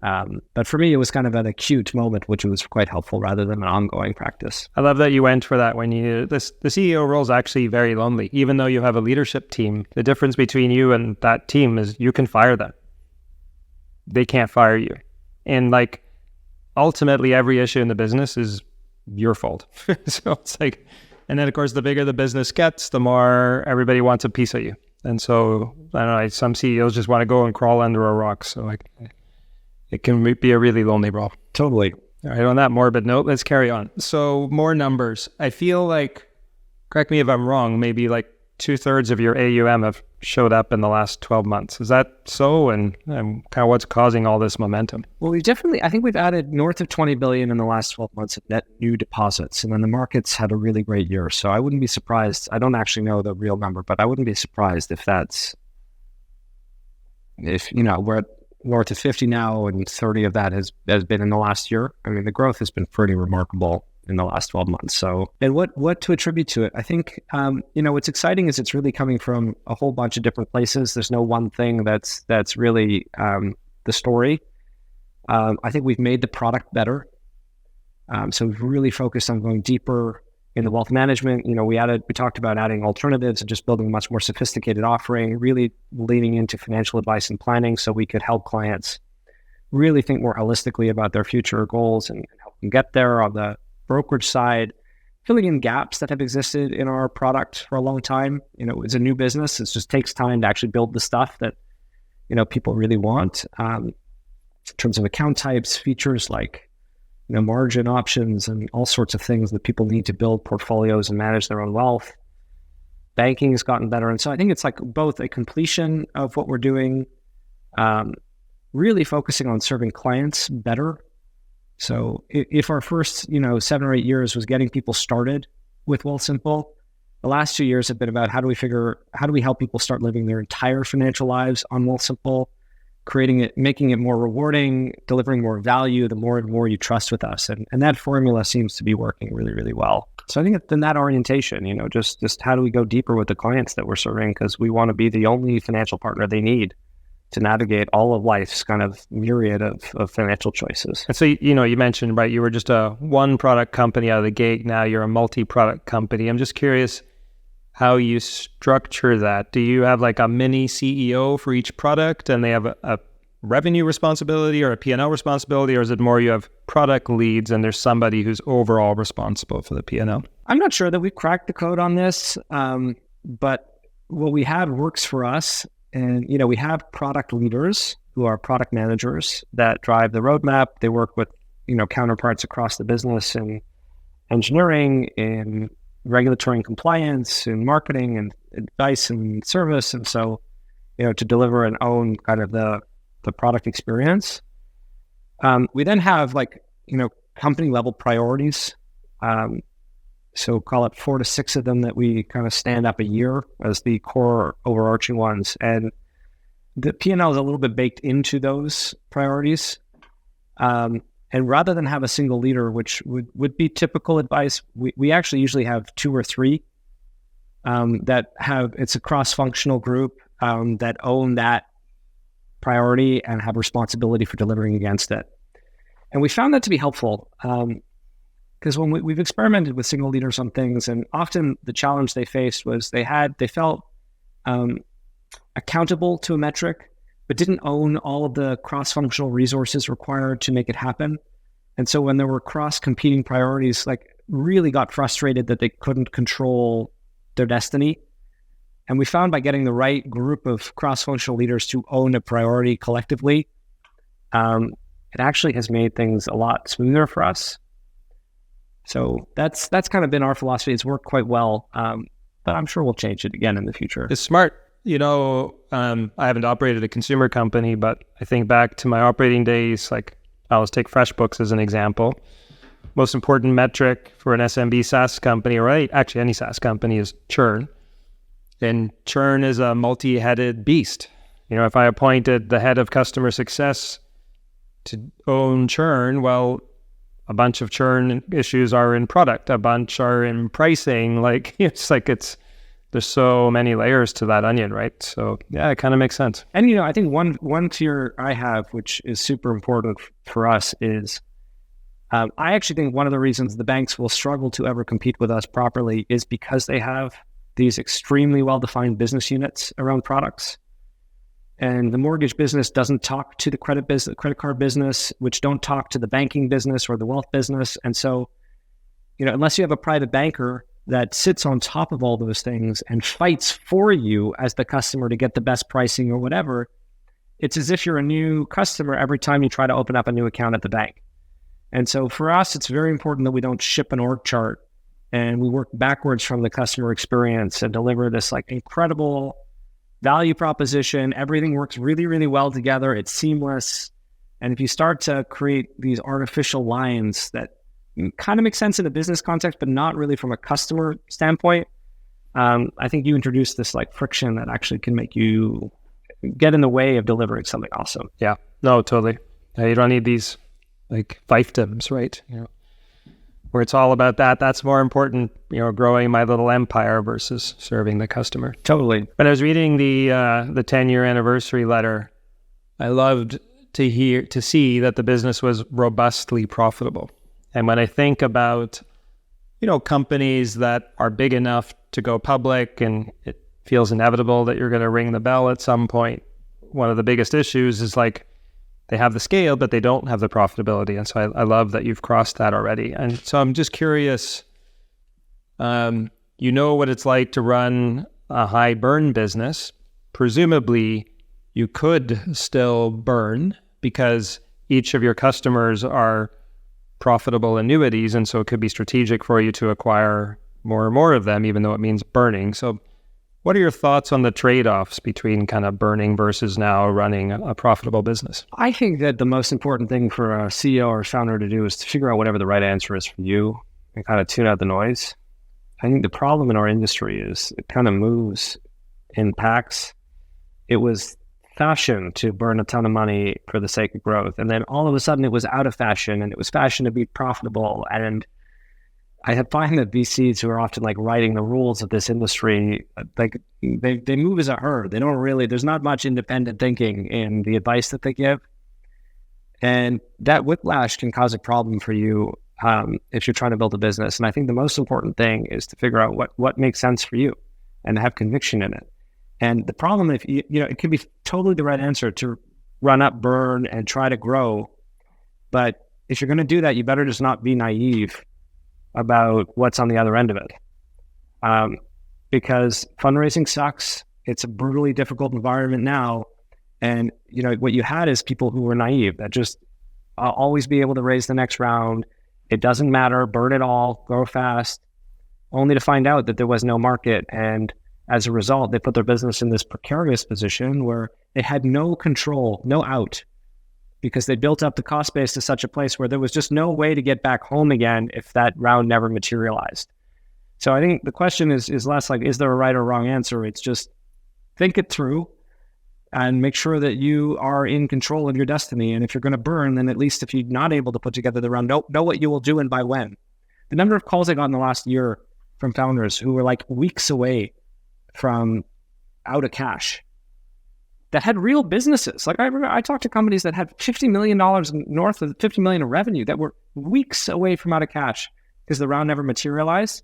But for me, it was kind of an acute moment, which was quite helpful rather than an ongoing practice. I love that you went for that when the CEO role is actually very lonely. Even though you have a leadership team, the difference between you and that team is you can fire them. They can't fire you. And like, ultimately, every issue in the business is your fault. So it's like, and then of course, the bigger the business gets, the more everybody wants a piece of you. And so, I don't know, some CEOs just want to go and crawl under a rock. So like, it can be a really lonely role. Totally. All right, on that morbid note, let's carry on. So more numbers. I feel like, correct me if I'm wrong, maybe like 2/3 of your AUM have showed up in the last 12 months. Is that so? And kind of what's causing all this momentum? Well, I think we've added north of 20 billion in the last 12 months of net new deposits. And then the markets had a really great year. So I wouldn't be surprised. I don't actually know the real number, but I wouldn't be surprised if we're at north of 50 now, and 30 of that has been in the last year. I mean, the growth has been pretty remarkable in the last 12 months. So, and what to attribute to it? I think, what's exciting is it's really coming from a whole bunch of different places. There's no one thing that's really the story. I think we've made the product better. So we've really focused on going deeper in the wealth management. We talked about adding alternatives and just building a much more sophisticated offering, really leaning into financial advice and planning so we could help clients really think more holistically about their future goals and help them get there. On the brokerage side, filling in gaps that have existed in our product for a long time. It's a new business. It just takes time to actually build the stuff that, people really want. In terms of account types, features like, margin options and all sorts of things that people need to build portfolios and manage their own wealth. Banking has gotten better. And so I think it's like both a completion of what we're doing, really focusing on serving clients better. So if our first, 7 or 8 years was getting people started with Wealthsimple, the last 2 years have been about how do we help people start living their entire financial lives on Wealthsimple, making it more rewarding, delivering more value, the more and more you trust with us. And that formula seems to be working really, really well. So I think it's in that orientation, just how do we go deeper with the clients that we're serving? Because we want to be the only financial partner they need to navigate all of life's kind of myriad of financial choices. And so, you mentioned, right, you were just a one product company out of the gate. Now you're a multi-product company. I'm just curious how you structure that. Do you have like a mini CEO for each product and they have a revenue responsibility or a P&L responsibility, or is it more you have product leads and there's somebody who's overall responsible for the P&L? I'm not sure that we've cracked the code on this, but what we have works for us. And, we have product leaders who are product managers that drive the roadmap. They work with, counterparts across the business in engineering, in regulatory and compliance, in marketing and advice and service. And so, to deliver and own kind of the product experience. We then have company level priorities. So call it 4 to 6 of them that we kind of stand up a year as the core overarching ones. And the P&L is a little bit baked into those priorities. And rather than have a single leader, which would be typical advice, we actually usually have 2 or 3 it's a cross-functional group that own that priority and have responsibility for delivering against it. And we found that to be helpful. Because when we've experimented with single leaders on things, and often the challenge they faced was they felt accountable to a metric, but didn't own all of the cross-functional resources required to make it happen. And so when there were cross-competing priorities, really got frustrated that they couldn't control their destiny. And we found by getting the right group of cross-functional leaders to own a priority collectively, it actually has made things a lot smoother for us. So that's kind of been our philosophy. It's worked quite well, but I'm sure we'll change it again in the future. It's smart. I haven't operated a consumer company, but I think back to my operating days, I'll just take FreshBooks as an example. Most important metric for an SMB SaaS company, or actually any SaaS company, is churn. And churn is a multi-headed beast. If I appointed the head of customer success to own churn, well, a bunch of churn issues are in product, a bunch are in pricing. There's so many layers to that onion, right? So yeah, it kind of makes sense. And I think one tier I have, which is super important for us, is I actually think one of the reasons the banks will struggle to ever compete with us properly is because they have these extremely well-defined business units around products. And the mortgage business doesn't talk to the credit card business, which don't talk to the banking business or the wealth business. And so, unless you have a private banker that sits on top of all those things and fights for you as the customer to get the best pricing or whatever, it's as if you're a new customer every time you try to open up a new account at the bank. And so for us, it's very important that we don't ship an org chart and we work backwards from the customer experience and deliver this incredible value proposition. Everything works really, really well together. It's seamless. And if you start to create these artificial lines that kind of make sense in a business context, but not really from a customer standpoint, I think you introduce this friction that actually can make you get in the way of delivering something awesome. Yeah, no, totally. You don't need these fiefdoms, right? Where it's all about that. That's more important, growing my little empire versus serving the customer. Totally. When I was reading the 10-year anniversary letter, I loved to see that the business was robustly profitable. And when I think about, companies that are big enough to go public and it feels inevitable that you're going to ring the bell at some point, one of the biggest issues is like they have the scale, but they don't have the profitability. And so I love that you've crossed that already. And so I'm just curious, you know what it's like to run a high burn business. Presumably you could still burn because each of your customers are profitable annuities. And so it could be strategic for you to acquire more and more of them, even though it means burning. So what are your thoughts on the trade-offs between kind of burning versus now running a profitable business? I think that the most important thing for a CEO or founder to do is to figure out whatever the right answer is for you and kind of tune out the noise. I think the problem in our industry is it kind of moves in packs. It was fashion to burn a ton of money for the sake of growth. And then all of a sudden it was out of fashion, and it was fashion to be profitable. And I find that VCs who are often like writing the rules of this industry, like they move as a herd. They don't really, there's not much independent thinking in the advice that they give. And that whiplash can cause a problem for you if you're trying to build a business. And I think the most important thing is to figure out what makes sense for you and have conviction in it. And the problem, if it could be totally the right answer to run up, burn, and try to grow. But if you're going to do that, you better just not be naive about what's on the other end of it. Because fundraising sucks. It's a brutally difficult environment now. And, what you had is people who were naive that just always be able to raise the next round. It doesn't matter, burn it all, grow fast, only to find out that there was no market. And as a result, they put their business in this precarious position where they had no control, no out, because they built up the cost base to such a place where there was just no way to get back home again if that round never materialized. So I think the question is less like, is there a right or wrong answer? It's just think it through and make sure that you are in control of your destiny. And if you're going to burn, then at least if you're not able to put together the round, know what you will do and by when. The number of calls I got in the last year from founders who were like weeks away from out of cash that had real businesses. Like I talked to companies that had $50 million north of $50 million in revenue that were weeks away from out of cash because the round never materialized.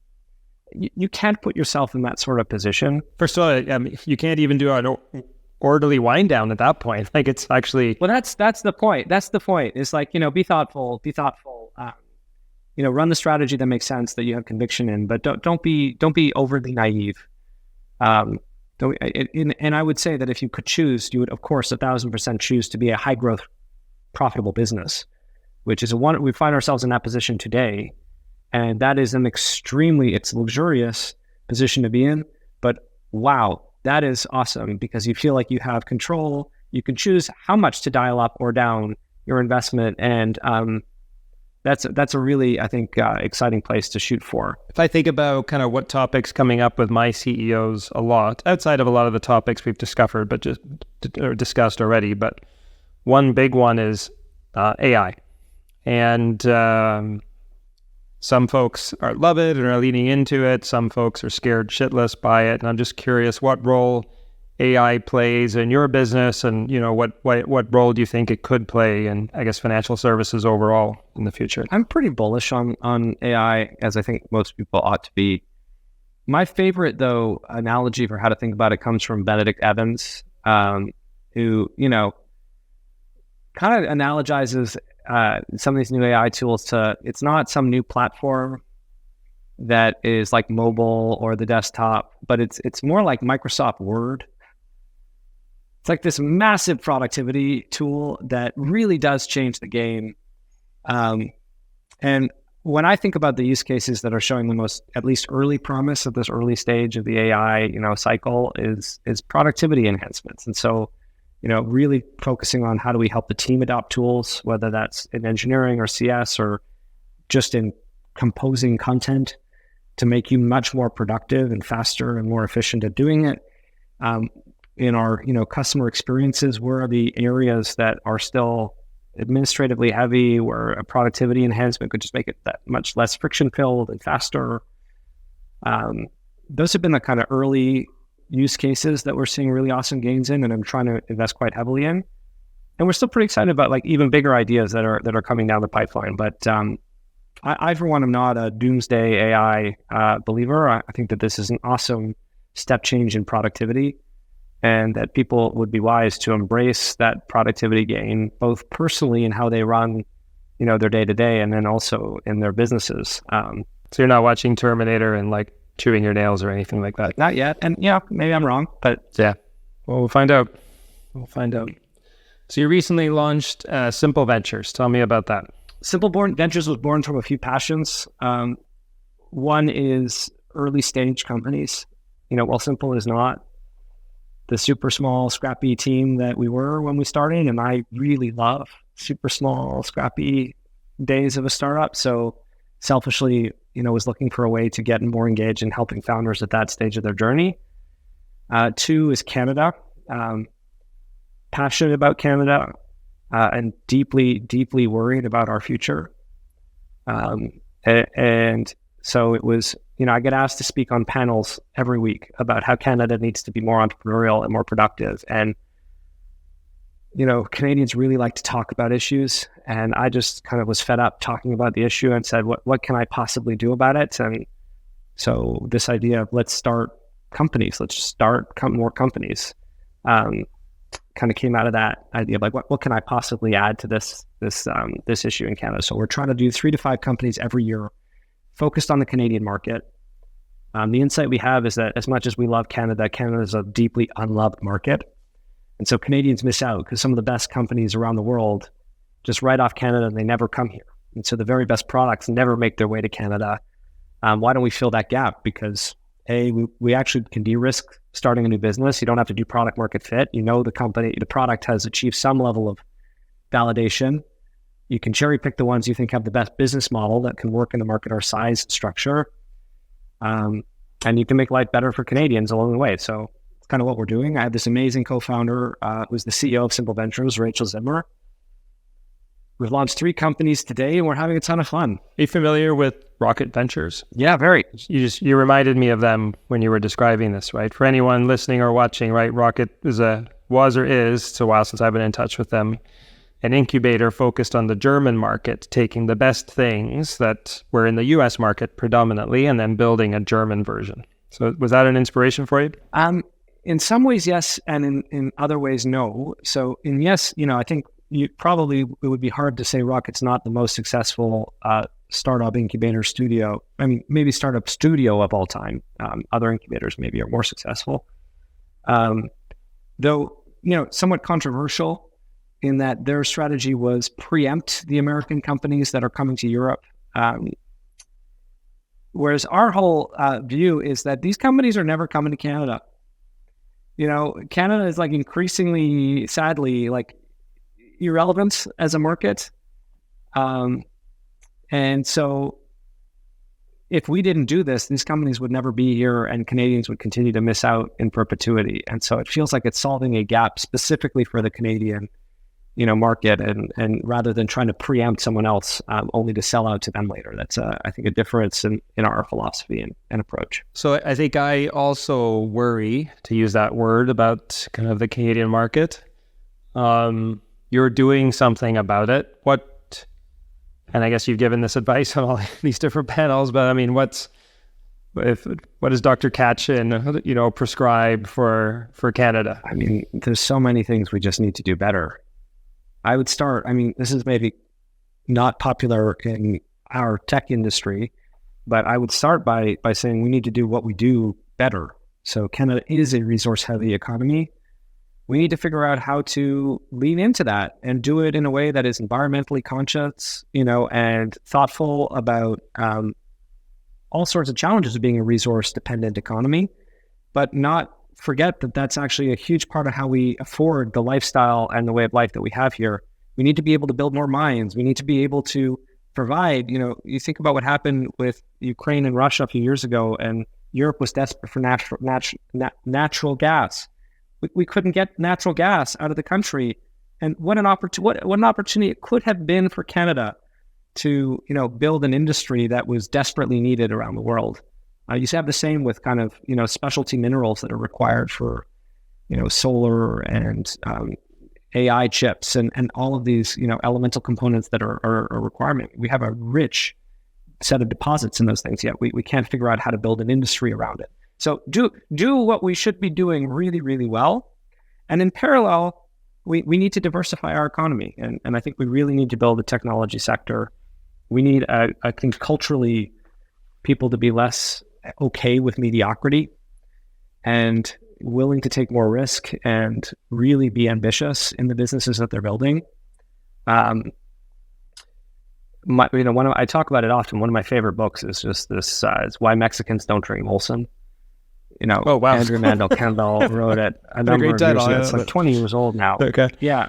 You can't put yourself in that sort of position. First of all, you can't even do an orderly wind down at that point. Like it's actually... Well, that's the point. That's the point. It's like, be thoughtful, run the strategy that makes sense, that you have conviction in, but don't be overly naive. And I would say that if you could choose, you would, of course, 1,000% choose to be a high growth, profitable business, which is we find ourselves in that position today. And that is it's luxurious position to be in, but wow, that is awesome because you feel like you have control. You can choose how much to dial up or down your investment. And, that's a really, I think, exciting place to shoot for. If I think about kind of what topics coming up with my CEOs a lot, outside of a lot of the topics we've discovered, but just discussed already, but one big one is AI. And some folks love it and are leaning into it. Some folks are scared shitless by it. And I'm just curious what role AI plays in your business, and what role do you think it could play in, I guess, financial services overall in the future? I'm pretty bullish on AI, as I think most people ought to be. My favorite, though, analogy for how to think about it comes from Benedict Evans, who kind of analogizes some of these new AI tools to, it's not some new platform that is like mobile or the desktop, but it's more like Microsoft Word. It's like this massive productivity tool that really does change the game. And when I think about the use cases that are showing the most, at least early promise at this early stage of the AI, cycle is productivity enhancements. And so, really focusing on how do we help the team adopt tools, whether that's in engineering or CS or just in composing content to make you much more productive and faster and more efficient at doing it. In our, customer experiences, where are the areas that are still administratively heavy, where a productivity enhancement could just make it that much less friction-filled and faster? Those have been the kind of early use cases that we're seeing really awesome gains in, and I'm trying to invest quite heavily in. we're still pretty excited about like even bigger ideas that are coming down the pipeline. But I for one am not a doomsday AI believer. I think that this is an awesome step change in productivity, and that people would be wise to embrace that productivity gain, both personally in how they run, their day to day, and then also in their businesses. So you're not watching Terminator and like chewing your nails or anything like that? Not yet. And maybe I'm wrong, but yeah. Well, we'll find out. So you recently launched Simple Ventures. Tell me about that. Simple Ventures was born from a few passions. One is early stage companies. Wealthsimple is not the super small, scrappy team that we were when we started. And I really love super small, scrappy days of a startup. So selfishly, was looking for a way to get more engaged in helping founders at that stage of their journey. Two is Canada. Passionate about Canada and deeply, deeply worried about our future. And so it was, I get asked to speak on panels every week about how Canada needs to be more entrepreneurial and more productive. And, Canadians really like to talk about issues. And I just kind of was fed up talking about the issue and said, what can I possibly do about it? And so this idea of let's start companies, let's start more companies, kind of came out of that idea of like, what can I possibly add to this issue in Canada? So we're trying to do 3 to 5 companies every year focused on the Canadian market. The insight we have is that as much as we love Canada, Canada is a deeply unloved market. And so Canadians miss out because some of the best companies around the world just write off Canada and they never come here. And so the very best products never make their way to Canada. Why don't we fill that gap? Because we actually can de-risk starting a new business. You don't have to do product market fit. The product has achieved some level of validation. You can cherry pick the ones you think have the best business model that can work in a market our size structure. And you can make life better for Canadians along the way. So it's kind of what we're doing. I have this amazing co-founder who's the CEO of Simple Ventures, Rachel Zimmer. We've launched 3 companies today and we're having a ton of fun. Are you familiar with Rocket Ventures? Yeah, very. You reminded me of them when you were describing this, right? For anyone listening or watching, right? Rocket was or is, it's a while since I've been in touch with them, an incubator focused on the German market, taking the best things that were in the US market predominantly and then building a German version. So was that an inspiration for you? In some ways, yes. And in other ways, no. So in yes, I think it would be hard to say Rocket's not the most successful startup incubator studio. I mean, maybe startup studio of all time. Other incubators maybe are more successful. Though, somewhat controversial in that their strategy was preempt the American companies that are coming to Europe. Whereas our whole view is that these companies are never coming to Canada. Canada is like increasingly, sadly, like irrelevant as a market. And so if we didn't do this, these companies would never be here and Canadians would continue to miss out in perpetuity. And so it feels like it's solving a gap specifically for the Canadian, market and rather than trying to preempt someone else only to sell out to them later. That's, I think, a difference in our philosophy and approach. So I think I also worry, to use that word, about kind of the Canadian market. You're doing something about it. And I guess you've given this advice on all these different panels, but I mean, what does Dr. Katchen, prescribe for Canada? I mean, there's so many things we just need to do better. I would start, this is maybe not popular in our tech industry, but I would start by saying we need to do what we do better. So Canada is a resource-heavy economy. We need to figure out how to lean into that and do it in a way that is environmentally conscious, and thoughtful about all sorts of challenges of being a resource-dependent economy, but not forget that that's actually a huge part of how we afford the lifestyle and the way of life that we have here. We need to be able to build more mines. We need to be able to provide, you think about what happened with Ukraine and Russia a few years ago, and Europe was desperate for natural gas. We couldn't get natural gas out of the country. And what an opportunity it could have been for Canada to, build an industry that was desperately needed around the world. You have the same with kind of, specialty minerals that are required for, solar and AI chips and all of these, elemental components that are a requirement. We have a rich set of deposits in those things yet. We can't figure out how to build an industry around it. So do what we should be doing really, really well. And in parallel, we need to diversify our economy. And I think we really need to build a technology sector. We need, I think, culturally, people to be less okay with mediocrity and willing to take more risk and really be ambitious in the businesses that they're building. I talk about it often. One of my favorite books is just this, it's Why Mexicans Don't Drink Molson. Oh, wow. Andrew Mandel Campbell wrote it a number of years ago. It's like 20 years old now. Okay. Yeah.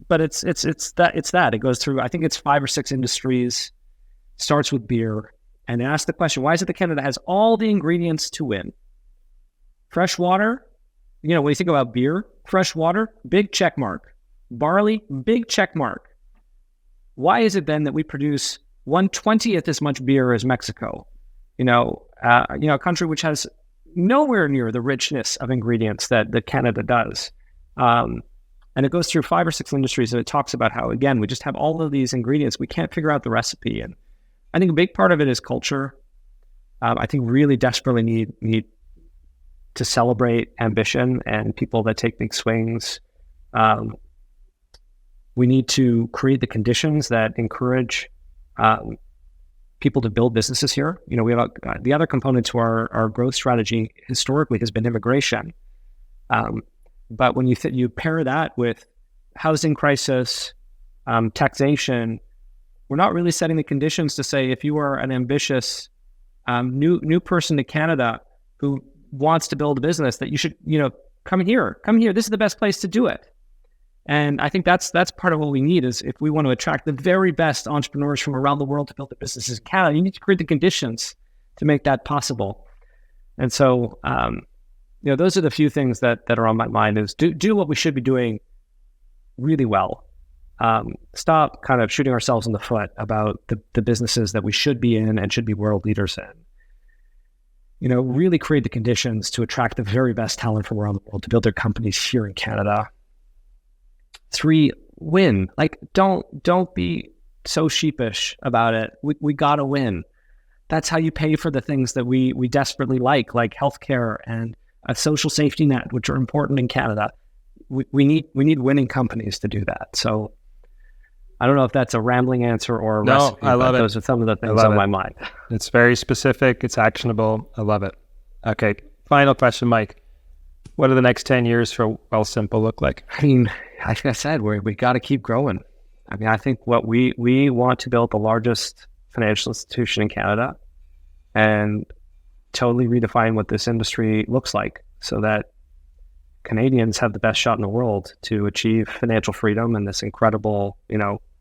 But it's that. It goes through, I think it's 5 or 6 industries, starts with beer, and asks the question, why is it that Canada has all the ingredients to win? Fresh water, when you think about beer, fresh water, big check mark. Barley, big check mark. Why is it then that we produce 1/20th as much beer as Mexico? A country which has nowhere near the richness of ingredients that Canada does. And it goes through 5 or 6 industries, and it talks about how, again, we just have all of these ingredients. We can't figure out the recipe. And I think a big part of it is culture. I think really desperately need to celebrate ambition and people that take big swings. We need to create the conditions that encourage people to build businesses here. We have the other component to our growth strategy historically has been immigration. But when you pair that with housing crisis, taxation, we're not really setting the conditions to say, if you are an ambitious new person to Canada who wants to build a business, that you should, come here. This is the best place to do it. And I think that's part of what we need is, if we want to attract the very best entrepreneurs from around the world to build their businesses in Canada, you need to create the conditions to make that possible. And so, those are the few things that are on my mind is do what we should be doing really well. Stop kind of shooting ourselves in the foot about the businesses that we should be in and should be world leaders in. Really create the conditions to attract the very best talent from around the world to build their companies here in Canada. 3, win. Like, don't be so sheepish about it. We gotta win. That's how you pay for the things that we desperately like healthcare and a social safety net, which are important in Canada. We need winning companies to do that. So I don't know if that's a rambling answer or a recipe. I love it. Those are some of the things on my mind. It's very specific. It's actionable. I love it. Okay. Final question, Mike. What do the next 10 years for Wealthsimple look like? I mean, like I said, we got to keep growing. I mean, I think what we want to build the largest financial institution in Canada and totally redefine what this industry looks like so that Canadians have the best shot in the world to achieve financial freedom and this incredible,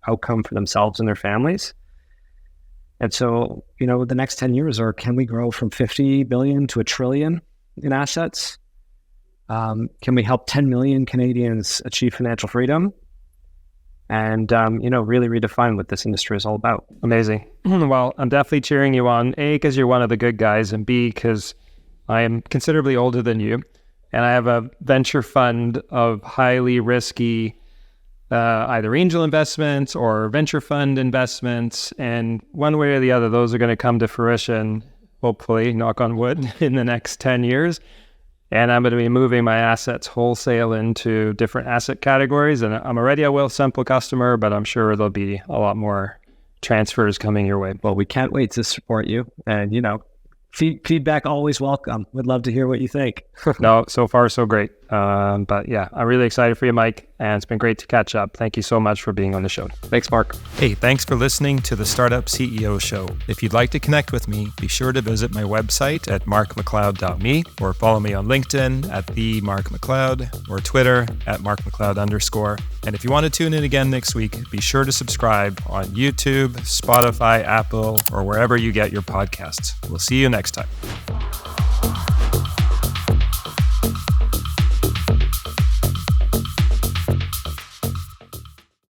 outcome for themselves and their families. And so, the next 10 years are, can we grow from 50 billion to $1 trillion in assets? Can we help 10 million Canadians achieve financial freedom? And, really redefine what this industry is all about. Amazing. Well, I'm definitely cheering you on, A, because you're one of the good guys, and B, because I am considerably older than you. And I have a venture fund of highly risky, either angel investments or venture fund investments. And one way or the other, those are going to come to fruition, hopefully, knock on wood, in the next 10 years. And I'm going to be moving my assets wholesale into different asset categories. And I'm already a Wealthsimple customer, but I'm sure there'll be a lot more transfers coming your way. Well, we can't wait to support you. And, feedback always welcome. We'd love to hear what you think. No, so far so great. But yeah, I'm really excited for you, Mike, and it's been great to catch up. Thank you so much for being on the show. Thanks, Mark. Hey, thanks for listening to the Startup CEO Show. If you'd like to connect with me, be sure to visit my website at markmacleod.me or follow me on LinkedIn at @themarkmacleod or Twitter at @markmacleod_. And if you want to tune in again next week, be sure to subscribe on YouTube, Spotify, Apple, or wherever you get your podcasts. We'll see you next time.